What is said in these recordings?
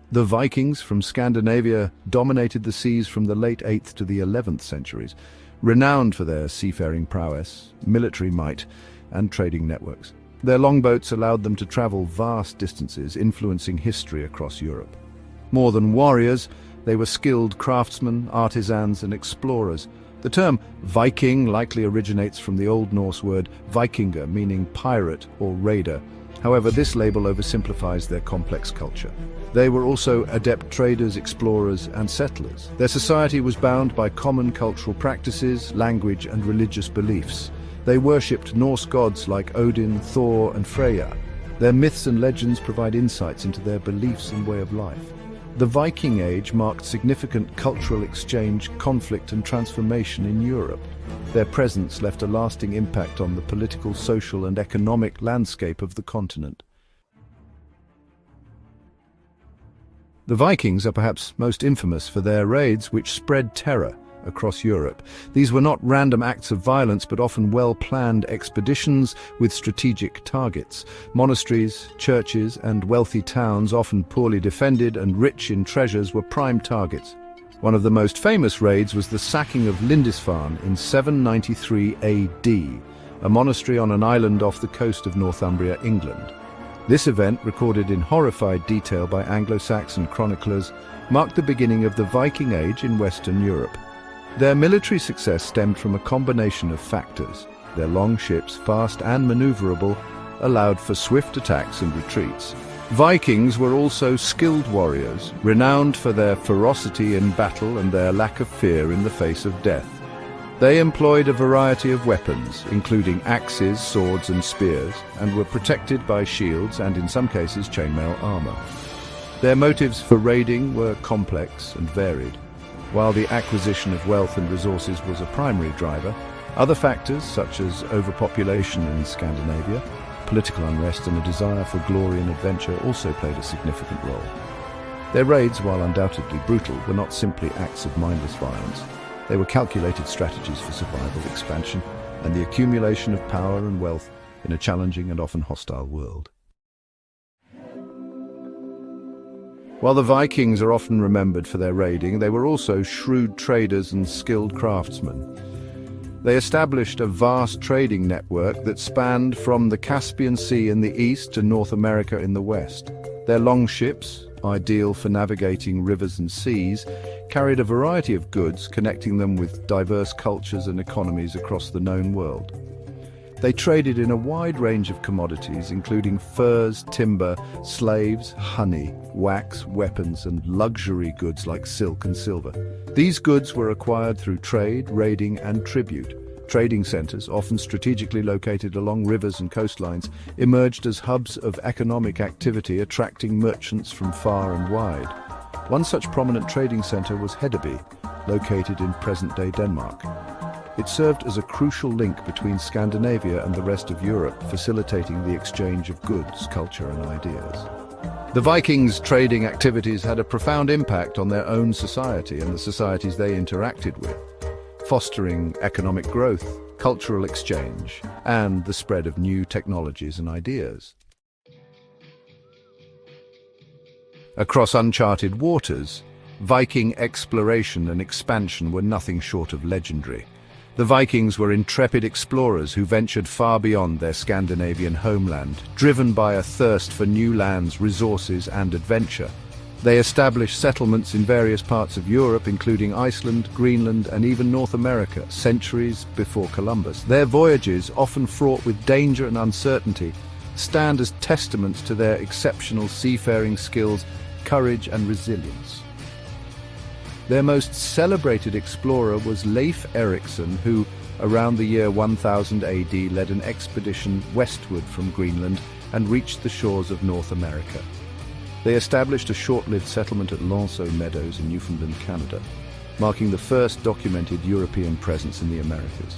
The Vikings from Scandinavia dominated the seas from the late 8th to the 11th centuries, renowned for their seafaring prowess, military might, and trading networks. Their longboats allowed them to travel vast distances, influencing history across Europe. More than warriors, they were skilled craftsmen, artisans, and explorers. The term Viking likely originates from the Old Norse word vikinga, meaning pirate or raider. However, this label oversimplifies their complex culture. They were also adept traders, explorers, and settlers. Their society was bound by common cultural practices, language, and religious beliefs. They worshipped Norse gods like Odin, Thor, and Freya. Their myths and legends provide insights into their beliefs and way of life. The Viking Age marked significant cultural exchange, conflict, and transformation in Europe. Their presence left a lasting impact on the political, social, and economic landscape of the continent. The Vikings are perhaps most infamous for their raids, which spread terror across Europe. These were not random acts of violence, but often well-planned expeditions with strategic targets. Monasteries, churches, and wealthy towns, often poorly defended and rich in treasures, were prime targets. One of the most famous raids was the sacking of Lindisfarne in 793 AD, a monastery on an island off the coast of Northumbria, England. This event, recorded in horrified detail by Anglo-Saxon chroniclers, marked the beginning of the Viking Age in Western Europe. Their military success stemmed from a combination of factors. Their long ships, fast and maneuverable, allowed for swift attacks and retreats. Vikings were also skilled warriors, renowned for their ferocity in battle and their lack of fear in the face of death. They employed a variety of weapons, including axes, swords, and spears, and were protected by shields and, in some cases, chainmail armor. Their motives for raiding were complex and varied. While the acquisition of wealth and resources was a primary driver, other factors, such as overpopulation in Scandinavia, political unrest, and a desire for glory and adventure also played a significant role. Their raids, while undoubtedly brutal, were not simply acts of mindless violence. They were calculated strategies for survival, expansion, and the accumulation of power and wealth in a challenging and often hostile world. While the Vikings are often remembered for their raiding, they were also shrewd traders and skilled craftsmen. They established a vast trading network that spanned from the Caspian Sea in the east to North America in the west. Their long ships, ideal for navigating rivers and seas, carried a variety of goods, connecting them with diverse cultures and economies across the known world. They traded in a wide range of commodities, including furs, timber, slaves, honey, wax, weapons, and luxury goods like silk and silver. These goods were acquired through trade, raiding, and tribute. Trading centers, often strategically located along rivers and coastlines, emerged as hubs of economic activity, attracting merchants from far and wide. One such prominent trading center was Hedeby, located in present-day Denmark. It served as a crucial link between Scandinavia and the rest of Europe, facilitating the exchange of goods, culture, and ideas. The Vikings' trading activities had a profound impact on their own society and the societies they interacted with, fostering economic growth, cultural exchange, and the spread of new technologies and ideas. Across uncharted waters, Viking exploration and expansion were nothing short of legendary. The Vikings were intrepid explorers who ventured far beyond their Scandinavian homeland, driven by a thirst for new lands, resources, and adventure. They established settlements in various parts of Europe, including Iceland, Greenland, and even North America, centuries before Columbus. Their voyages, often fraught with danger and uncertainty, stand as testaments to their exceptional seafaring skills, courage, and resilience. Their most celebrated explorer was Leif Erikson, who, around the year 1000 AD, led an expedition westward from Greenland and reached the shores of North America. They established a short-lived settlement at Lanceau Meadows in Newfoundland, Canada, marking the first documented European presence in the Americas.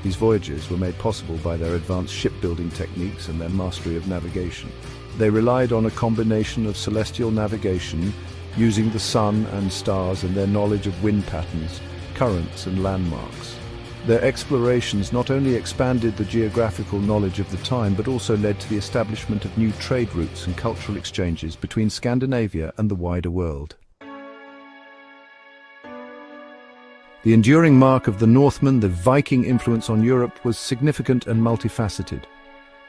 These voyages were made possible by their advanced shipbuilding techniques and their mastery of navigation. They relied on a combination of celestial navigation, using the sun and stars, and their knowledge of wind patterns, currents, and landmarks. Their explorations not only expanded the geographical knowledge of the time, but also led to the establishment of new trade routes and cultural exchanges between Scandinavia and the wider world. The enduring mark of the Northmen, the Viking influence on Europe, was significant and multifaceted.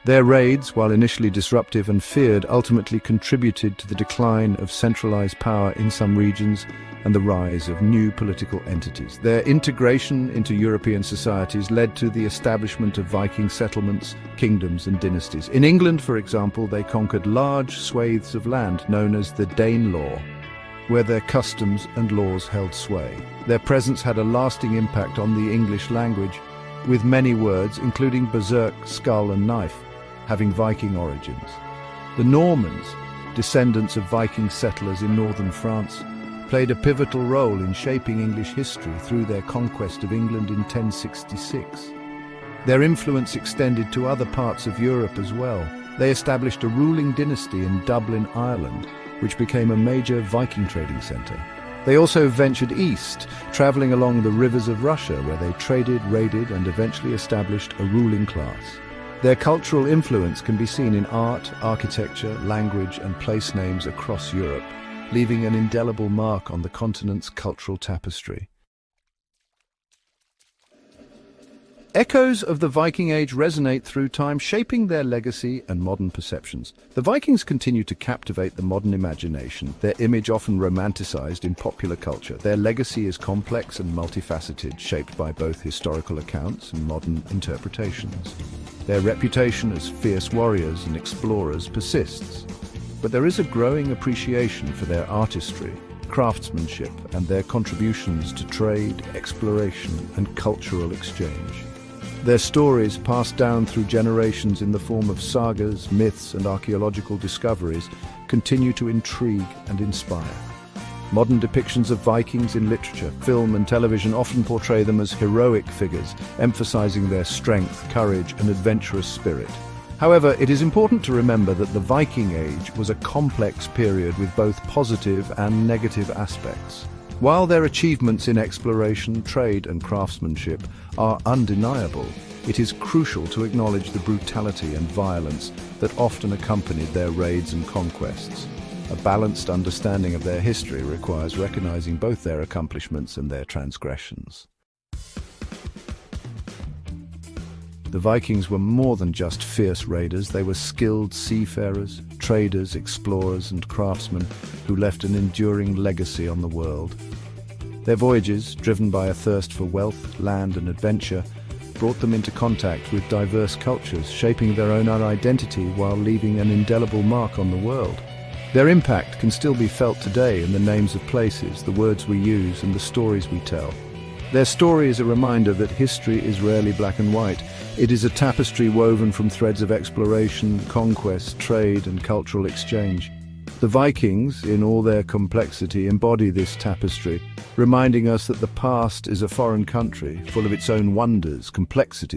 Their raids, while initially disruptive and feared, ultimately contributed to the decline of centralized power in some regions and the rise of new political entities. Their integration into European societies led to the establishment of Viking settlements, kingdoms and dynasties. In England, for example, they conquered large swathes of land known as the Danelaw, where their customs and laws held sway. Their presence had a lasting impact on the English language, with many words, including berserk, skull and knife, having Viking origins. The Normans, descendants of Viking settlers in northern France, played a pivotal role in shaping English history through their conquest of England in 1066. Their influence extended to other parts of Europe as well. They established a ruling dynasty in Dublin, Ireland, which became a major Viking trading centre. They also ventured east, travelling along the rivers of Russia, where they traded, raided and eventually established a ruling class. Their cultural influence can be seen in art, architecture, language and place names across Europe, leaving an indelible mark on the continent's cultural tapestry. Echoes of the Viking Age resonate through time, shaping their legacy and modern perceptions. The Vikings continue to captivate the modern imagination, their image often romanticized in popular culture. Their legacy is complex and multifaceted, shaped by both historical accounts and modern interpretations. Their reputation as fierce warriors and explorers persists, but there is a growing appreciation for their artistry, craftsmanship, and their contributions to trade, exploration, and cultural exchange. Their stories, passed down through generations in the form of sagas, myths, and archaeological discoveries, continue to intrigue and inspire. Modern depictions of Vikings in literature, film, and television often portray them as heroic figures, emphasizing their strength, courage, and adventurous spirit. However, it is important to remember that the Viking Age was a complex period with both positive and negative aspects. While their achievements in exploration, trade and craftsmanship are undeniable, it is crucial to acknowledge the brutality and violence that often accompanied their raids and conquests. A balanced understanding of their history requires recognizing both their accomplishments and their transgressions. The Vikings were more than just fierce raiders. They were skilled seafarers, traders, explorers, and craftsmen who left an enduring legacy on the world. Their voyages, driven by a thirst for wealth, land, and adventure, brought them into contact with diverse cultures, shaping their own identity while leaving an indelible mark on the world. Their impact can still be felt today in the names of places, the words we use, and the stories we tell. Their story is a reminder that history is rarely black and white. It is a tapestry woven from threads of exploration, conquest, trade, and cultural exchange. The Vikings, in all their complexity, embody this tapestry, reminding us that the past is a foreign country, full of its own wonders, complexities,